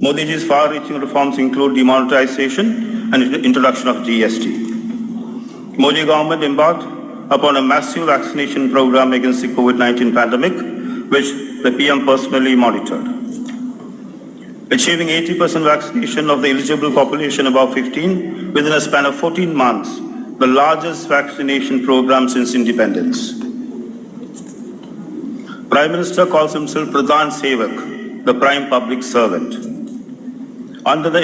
Modi's far-reaching reforms include demonetization and introduction of GST. Modi government embarked upon a massive vaccination program against the COVID-19 pandemic, which the PM personally monitored. Achieving 80% vaccination of the eligible population above 15 within a span of 14 months, the largest vaccination program since independence. Prime Minister calls himself Pradhan Sevak, the prime public servant. Under the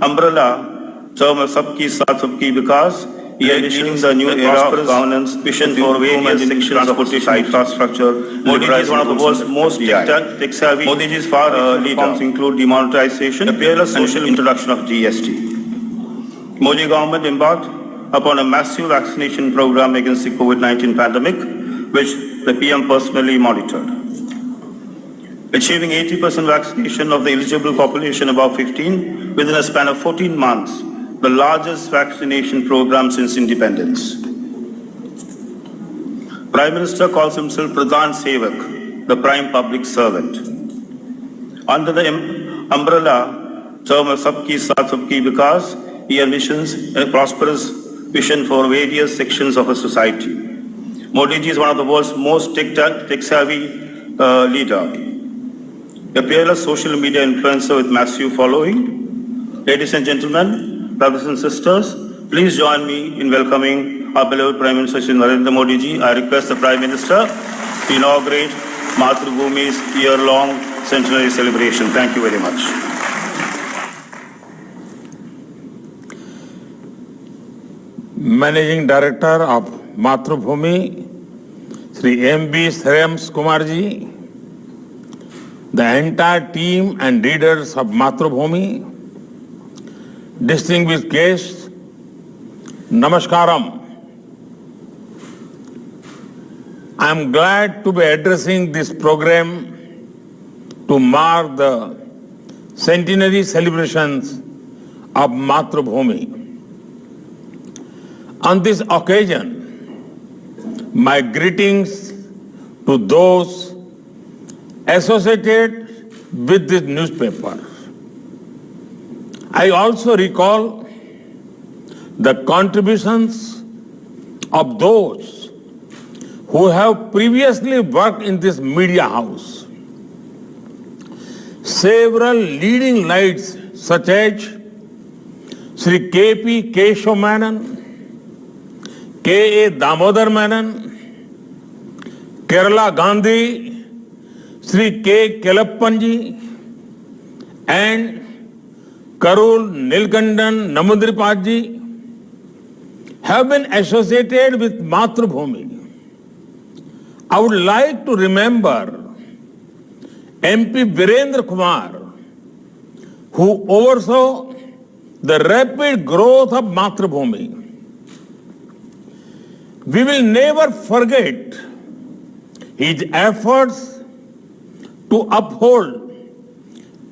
umbrella term of Sabki Saath Sabki Vikas, he is leading the new era of governance, vision for various sections of society, infrastructure. Modi is one of the world's most tech-savvy. Modi's far-reaching reforms include demonetization, and social introduction of GST. Modi government embarked upon a massive vaccination program against the COVID-19 pandemic, which the PM personally monitored. Achieving 80% vaccination of the eligible population above 15 within a span of 14 months, the largest vaccination program since independence. Prime Minister calls himself Pradhan Sevak, the prime public servant. Under the umbrella term of Sabki Saath Sabki Vikas, he envisions a prosperous vision for various sections of a society. Modi is one of the world's most tech-savvy leader, a peerless social media influencer with massive following. Ladies and gentlemen, brothers and sisters, please join me in welcoming our beloved Prime Minister Shri Narendra Modi ji. I request the Prime Minister to inaugurate Mathrubhumi's year-long centenary celebration. Thank you very much. Managing Director of Mathrubhumi, Shri M.B. Shreyams Kumar ji, the entire team and leaders of Mathrubhumi, distinguished guests, Namaskaram. I am glad to be addressing this program to mark the centenary celebrations of Mathrubhumi. On this occasion, my greetings to those associated with this newspaper. I also recall the contributions of those who have previously worked in this media house. Several leading lights such as Sri K.P. Keshav Menon, K.A. Damodar Menon, Kerala Gandhi, Sri K. Kelappanji, and Karul Nilkandan Namundripadji have been associated with Mathrubhumi. I would like to remember MP Virendra Kumar, who oversaw the rapid growth of Mathrubhumi. We will never forget his efforts to uphold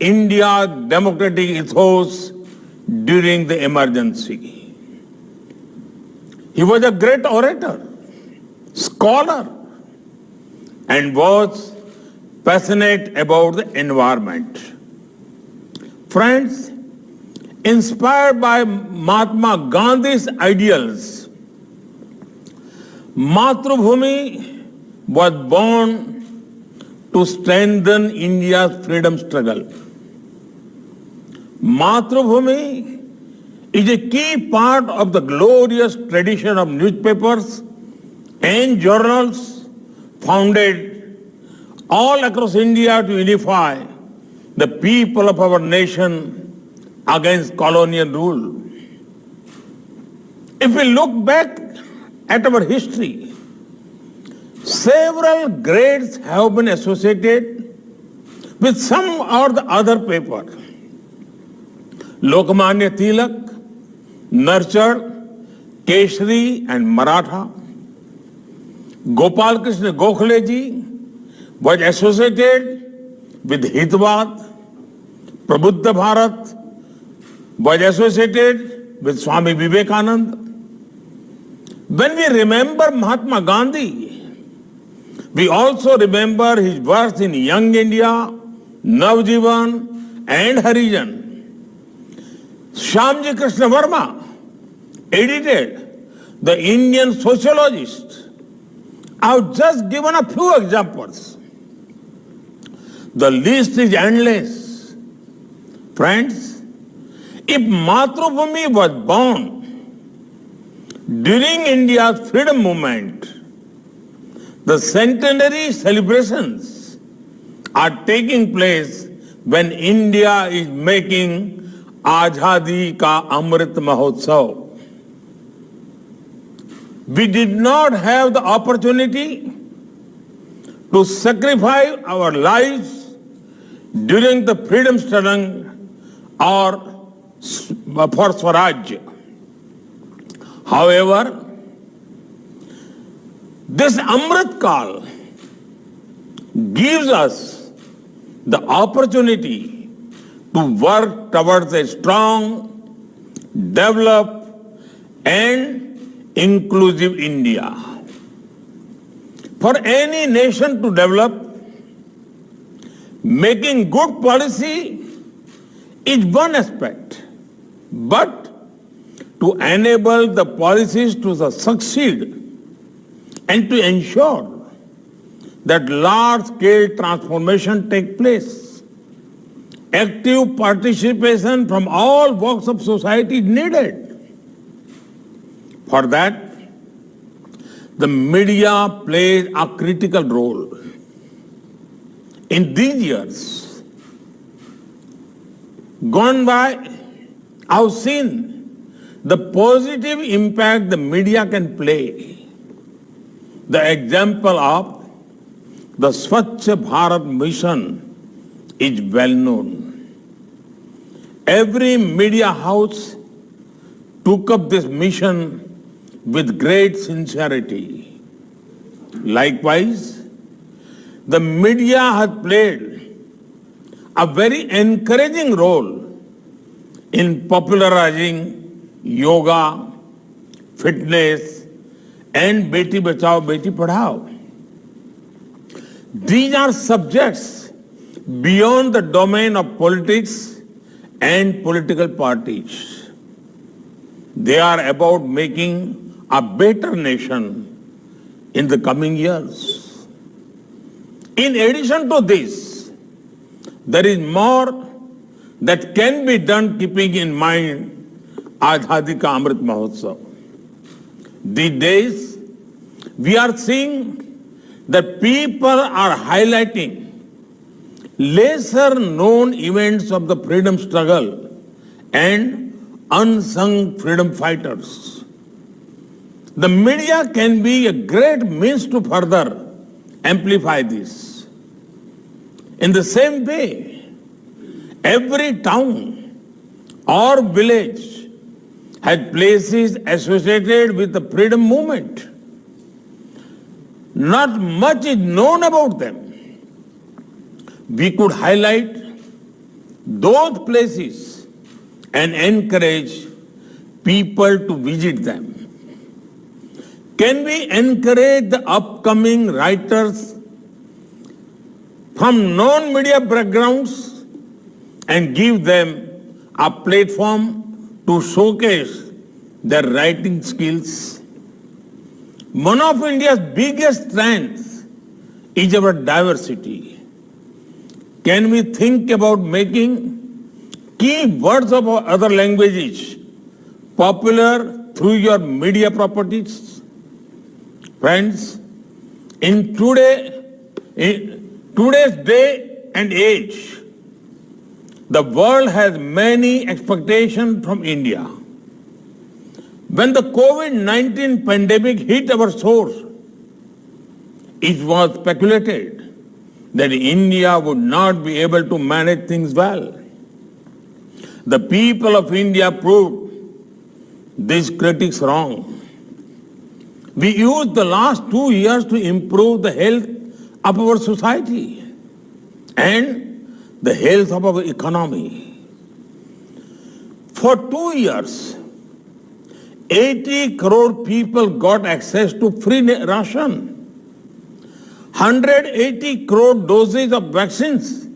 India's democratic ethos during the emergency. He was a great orator, scholar, and was passionate about the environment. Friends, inspired by Mahatma Gandhi's ideals, Mathrubhumi was born to strengthen India's freedom struggle. Mathrubhumi is a key part of the glorious tradition of newspapers and journals founded all across India to unify the people of our nation against colonial rule. If we look back at our history, several greats have been associated with some or the other paper. Lokmanya Tilak nurtured Keshri and Maratha. Gopal Krishna Gokhale ji was associated with Hitwad. Prabuddha Bharat was associated with Swami Vivekananda. When we remember Mahatma Gandhi, we also remember his works in Young India, Navjivan, and Harijan. Shyamji Krishna Verma edited the Indian sociologist. I've just given a few examples. The list is endless. Friends, if Mathrubhumi was born during India's freedom movement, the centenary celebrations are taking place when India is making Azadi Ka Amrit Mahotsav. We did not have the opportunity to sacrifice our lives during the freedom struggle or for Swaraj. However, this Amrit Kal gives us the opportunity to work towards a strong, developed, and inclusive India. For any nation to develop, making good policy is one aspect, but to enable the policies to succeed and to ensure that large-scale transformation take place, active participation from all walks of society is needed. For that, the media plays a critical role. In these years gone by, I've seen the positive impact the media can play. The example of the Swachh Bharat mission is well known. Every media house took up this mission with great sincerity. Likewise, the media has played a very encouraging role in popularizing yoga, fitness, and Beti Bachao, Beti Padhao. These are subjects beyond the domain of politics and political parties. They are about making a better nation in the coming years. In addition to this, there is more that can be done keeping in mind Azadi Ka Amrit Mahotsav. These days, we are seeing that people are highlighting lesser known events of the freedom struggle and unsung freedom fighters. The media can be a great means to further amplify this. In the same way, every town or village has places associated with the freedom movement. Not much is known about them. We could highlight those places and encourage people to visit them. Can we encourage the upcoming writers from non-media backgrounds and give them a platform to showcase their writing skills? One of India's biggest strengths is our diversity. Can we think about making key words of other languages popular through your media properties? Friends, in today's day and age, the world has many expectations from India. When the COVID-19 pandemic hit our shores, it was speculated that India would not be able to manage things well. The people of India proved these critics wrong. We used the last 2 years to improve the health of our society and the health of our economy. For 2 years, 80 crore people got access to free ration. 180 crore doses of vaccines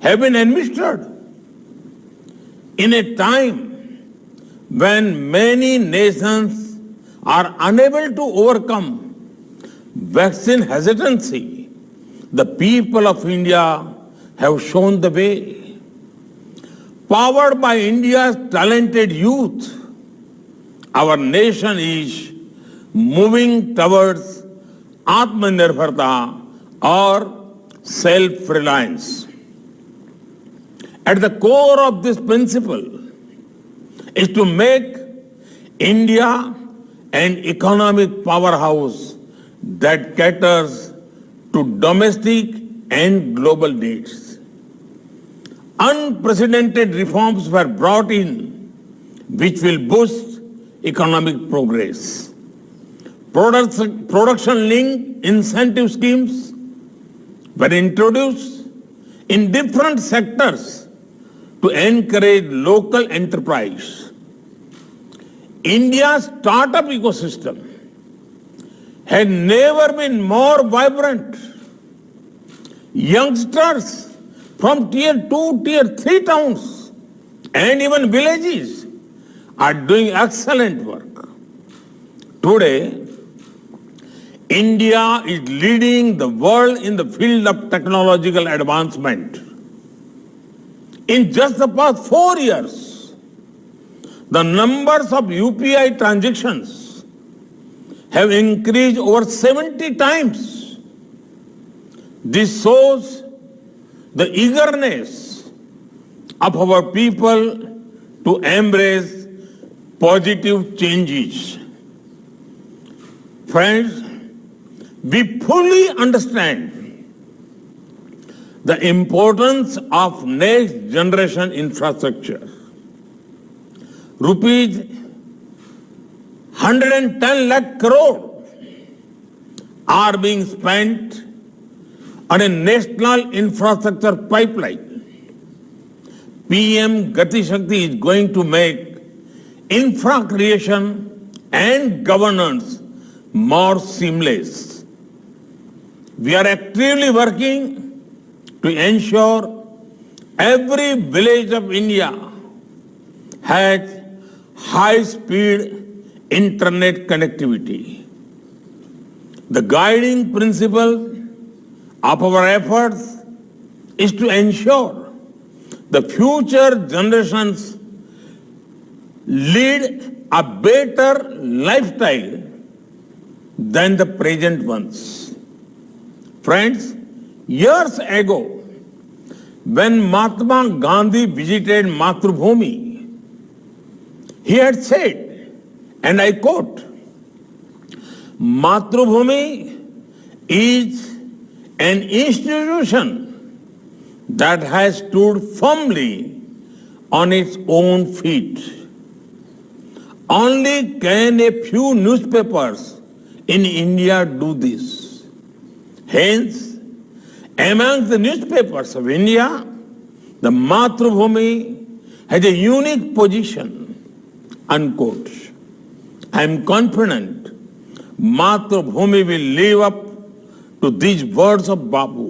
have been administered. In a time when many nations are unable to overcome vaccine hesitancy, the people of India have shown the way. Powered by India's talented youth, our nation is moving towards Atmanirbharta or self-reliance. At the core of this principle is to make India an economic powerhouse that caters to domestic and global needs. Unprecedented reforms were brought in which will boost economic progress. Production-linked incentive schemes were introduced in different sectors to encourage local enterprise. India's startup ecosystem had never been more vibrant. Youngsters from tier 2, tier 3 towns and even villages are doing excellent work. Today, India is leading the world in the field of technological advancement. In just the past 4 years, the numbers of UPI transactions have increased over 70 times. This shows the eagerness of our people to embrace positive changes. Friends, we fully understand the importance of next generation infrastructure. Rupees 110 lakh crore are being spent on a national infrastructure pipeline. PM Gati Shakti is going to make infra creation and governance more seamless. We are actively working to ensure every village of India has high-speed internet connectivity. The guiding principle of our efforts is to ensure the future generations lead a better lifestyle than the present ones. Friends, years ago, when Mahatma Gandhi visited Mathrubhumi, he had said, and I quote, "Mathrubhumi is an institution that has stood firmly on its own feet. Only can a few newspapers in India do this. Hence, among the newspapers of India, the Mathrubhumi has a unique position." Unquote. I am confident Mathrubhumi will live up to these words of Bapu.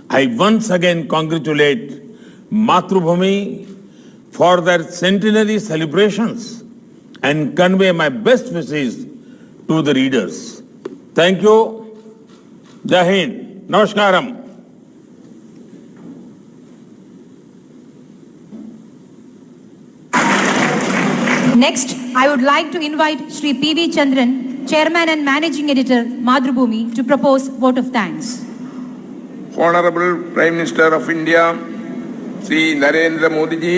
I once again congratulate Mathrubhumi for their centenary celebrations and convey my best wishes to the readers. Thank you. Jai Hind. Namaskaram. Next, I would like to invite Shri P.V. Chandran, Chairman and Managing Editor, Mathrubhumi, to propose vote of thanks. Honorable Prime Minister of India, Sri Narendra Modi ji,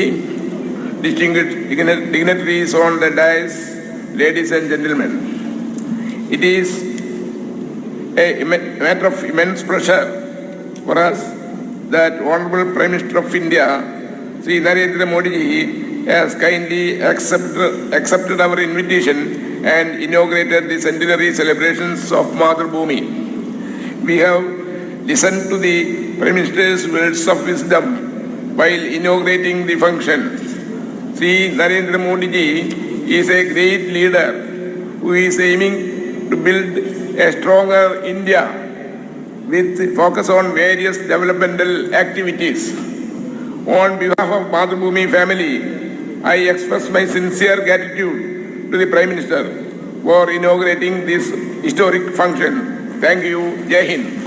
distinguished dignitaries on the dais, ladies and gentlemen. It is a matter of immense pleasure for us that Honorable Prime Minister of India, Sri Narendra Modi ji, has kindly accepted our invitation and inaugurated the centenary celebrations of Mathrubhumi. We have listened to the Prime Minister's words of wisdom while inaugurating the function. Sri Narendra Modi ji is a great leader who is aiming to build a stronger India with focus on various developmental activities. On behalf of Mathrubhumi family, I express my sincere gratitude to the Prime Minister for inaugurating this historic function. Thank you. Jai Hind.